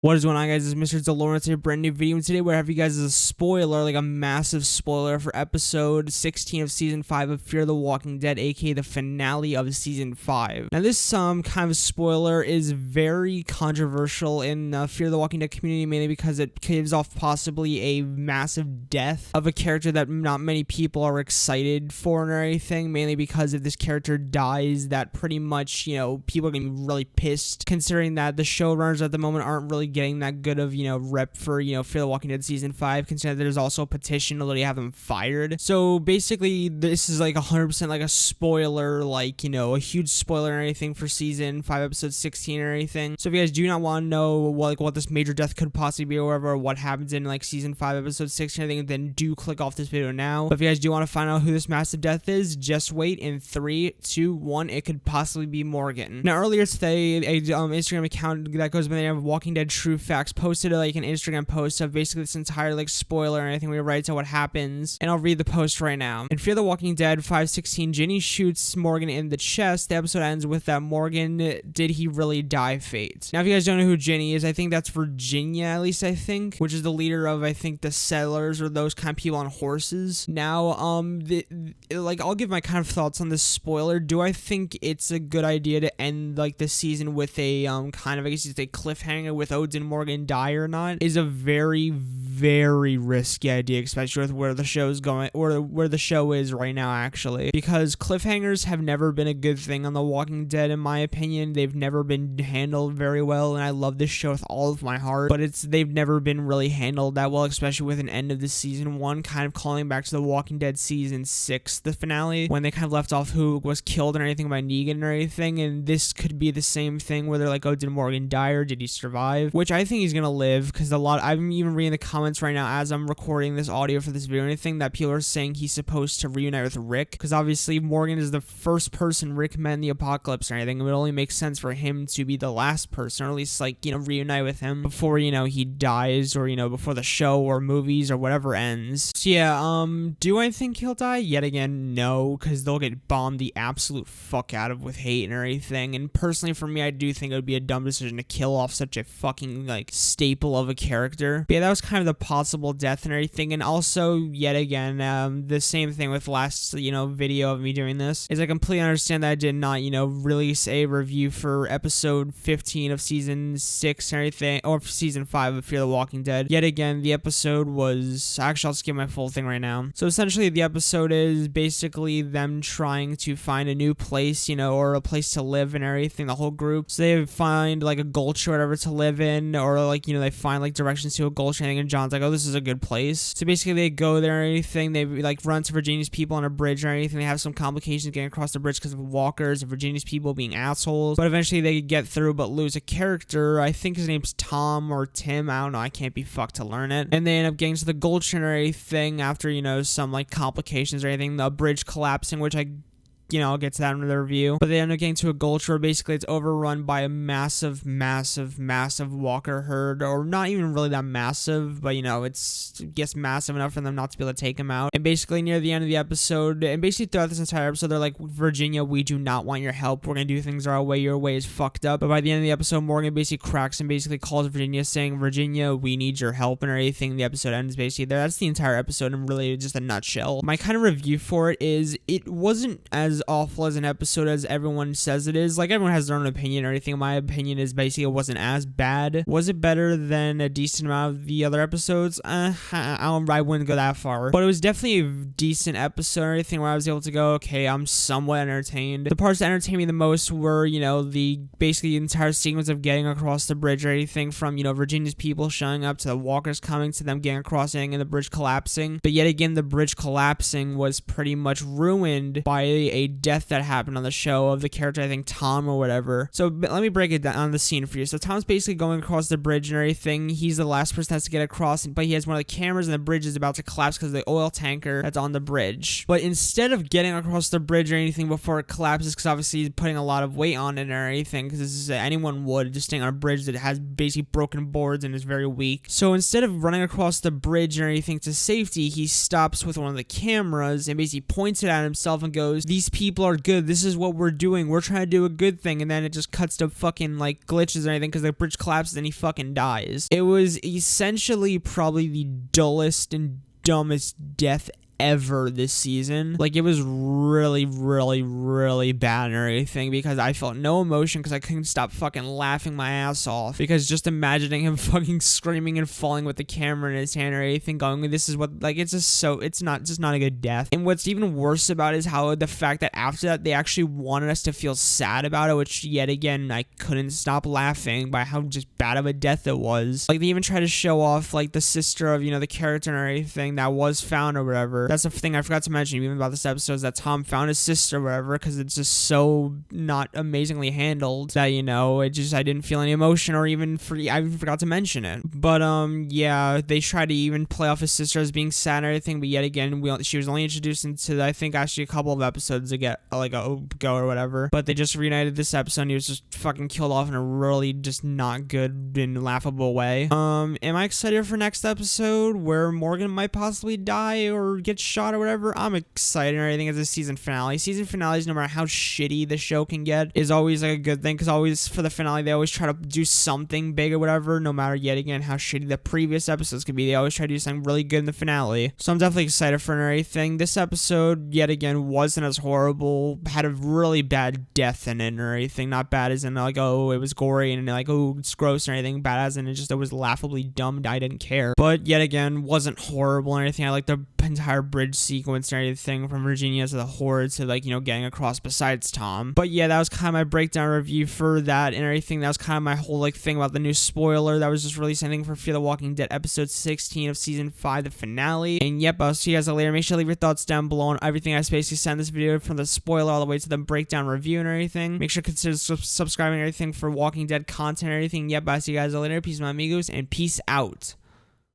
What is going on, guys? It's Mr. DeLorIAN here, brand new video, and today we're having you guys a spoiler, like a massive spoiler for episode 16 of season 5 of Fear the Walking Dead, aka the finale of season 5. Now this kind of spoiler is very controversial in Fear the Walking Dead community, mainly because it gives off possibly a massive death of a character that not many people are excited for or anything, mainly because if this character dies, that pretty much, people are gonna be really pissed, considering that the showrunners at the moment aren't really getting that good of, rep for, Fear the Walking Dead season 5, considering that there's also a petition to literally have them fired. So basically, this is like 100% like a spoiler, like, a huge spoiler or anything for season 5, episode 16 or anything. So if you guys do not want to know what this major death could possibly be or whatever, or what happens in like season 5, episode 16 or anything, then do click off this video now. But if you guys do want to find out who this massive death is, just wait. In 3, 2, 1, it could possibly be Morgan. Now earlier today, a Instagram account that goes by the name of Walking Dead True Facts posted like an Instagram post of basically this entire like spoiler and anything we write to what happens, and I'll read the post right now. In Fear the Walking Dead 5:16, Ginny shoots Morgan in the chest. The episode ends with that Morgan, did he really die fate. Now if you guys don't know who Ginny is, I think that's Virginia, at least I think, which is the leader of, I think, the settlers or those kind of people on horses. Now I'll give my kind of thoughts on this spoiler. Do I think it's a good idea to end like the season with a kind of, I guess you could say, cliffhanger with Odin Morgan die or not? Is a very, very risky idea, especially with where the show's going, or where the show is right now, actually, because cliffhangers have never been a good thing on The Walking Dead, in my opinion. They've never been handled very well, and I love this show with all of my heart, but they've never been really handled that well, especially with an end of the season 1, kind of calling back to The Walking Dead season 6, the finale, when they kind of left off who was killed and anything by Negan or anything, and this could be the same thing where they're like, oh, did Morgan die or did he survive? Which I think he's gonna live, because I'm even reading the comments right now as I'm recording this audio for this video and anything, that people are saying he's supposed to reunite with Rick, because obviously Morgan is the first person Rick met in the apocalypse or anything. It would only make sense for him to be the last person, or at least like, reunite with him before, he dies, or, before the show or movies or whatever ends. So yeah, do I think he'll die? Yet again, no, because they'll get bombed the absolute fuck out of with hate and everything, and personally for me, I do think it would be a dumb decision to kill off such a fucking like staple of a character. But yeah, that was kind of the possible death and everything. And also, yet again, the same thing with last video of me doing this, is I completely understand that I did not release a review for episode 15 of season 6 or anything, or season 5 of Fear the Walking Dead. Yet again, the episode was, actually I'll just give my full thing right now. So essentially the episode is basically them trying to find a new place, or a place to live and everything, the whole group. So they find like a gulch or whatever to live in, or like, they find like directions to a gulch or anything, and John's like, oh, this is a good place. So basically they go there or anything, they like run to Virginia's people on a bridge or anything, they have some complications getting across the bridge because of walkers and Virginia's people being assholes, but eventually they get through, but lose a character. I think his name's Tom or Tim, I don't know, I can't be fucked to learn it, and they end up getting to the gulch or anything after, some like complications or anything, the bridge collapsing, which I'll get to that in the review. But they end up getting to a gulch where basically it's overrun by a massive, massive, massive walker herd, or not even really that massive, but it gets massive enough for them not to be able to take them out. And basically near the end of the episode, and basically throughout this entire episode, they're like, Virginia, we do not want your help. We're gonna do things our way. Your way is fucked up. But by the end of the episode, Morgan basically cracks and basically calls Virginia, saying, Virginia, we need your help and everything. The episode ends basically there. That's the entire episode in really just a nutshell. My kind of review for it is, it wasn't as awful as an episode as everyone says it is. Like, everyone has their own opinion or anything. My opinion is basically it wasn't as bad. Was it better than a decent amount of the other episodes? I wouldn't go that far, but it was definitely a decent episode or anything where I was able to go, okay, I'm somewhat entertained. The parts that entertained me the most were, the basically entire sequence of getting across the bridge or anything, from, Virginia's people showing up to the walkers coming to them getting across and the bridge collapsing. But yet again, the bridge collapsing was pretty much ruined by a death that happened on the show of the character, I think Tom or whatever. So let me break it down on the scene for you. So Tom's basically going across the bridge and everything. He's the last person that has to get across, but he has one of the cameras and the bridge is about to collapse because of the oil tanker that's on the bridge. But instead of getting across the bridge or anything before it collapses, because obviously he's putting a lot of weight on it or anything, because this is anyone would just staying on a bridge that has basically broken boards and is very weak. So instead of running across the bridge or anything to safety, he stops with one of the cameras and basically points it at himself and goes, these people are good. This is what we're doing. We're trying to do a good thing. And then it just cuts to fucking like glitches or anything because the bridge collapses and he fucking dies. It was essentially probably the dullest and dumbest death ever this season. Like, it was really, really, really bad and everything because I felt no emotion because I couldn't stop fucking laughing my ass off because just imagining him fucking screaming and falling with the camera in his hand or anything going, this is what, like, it's just so, it's not a good death. And what's even worse about it is how the fact that after that they actually wanted us to feel sad about it, which yet again I couldn't stop laughing by how just bad of a death it was. Like, they even tried to show off like the sister of, you know, the character and everything that was found or whatever. That's the thing I forgot to mention even about this episode is that Tom found his sister or whatever because it's just so not amazingly handled that, you know, I didn't feel any emotion or even I even forgot to mention it. But yeah, they tried to even play off his sister as being sad and everything, but yet again she was only introduced into I think actually a couple of episodes ago or whatever, but they just reunited this episode and he was just fucking killed off in a really just not good and laughable way. Am I excited for next episode where Morgan might possibly die or get shot or whatever? I'm excited and everything as a season finale. Season finales, no matter how shitty the show can get, is always like a good thing because always for the finale they always try to do something big or whatever, no matter yet again how shitty the previous episodes could be. They always try to do something really good in the finale. So I'm definitely excited for everything. This episode yet again wasn't as horrible, had a really bad death in it or anything. Not bad as in like, oh, it was gory and like, oh, it's gross or anything. Bad as in it was laughably dumb and I didn't care. But yet again wasn't horrible or anything. I like the entire bridge sequence and everything from Virginia to the Horde to like, you know, getting across besides Tom. But yeah, that was kind of my breakdown review for that and everything. That was kind of my whole like thing about the new spoiler that was just released, I think, for Fear the Walking Dead episode 16 of season 5, the finale. And yep, I'll see you guys later. Make sure to leave your thoughts down below on everything I basically said in this video, from the spoiler all the way to the breakdown review and everything. Make sure to consider subscribing and everything for Walking Dead content and everything. Yep, I'll see you guys later. Peace, my amigos, and peace out.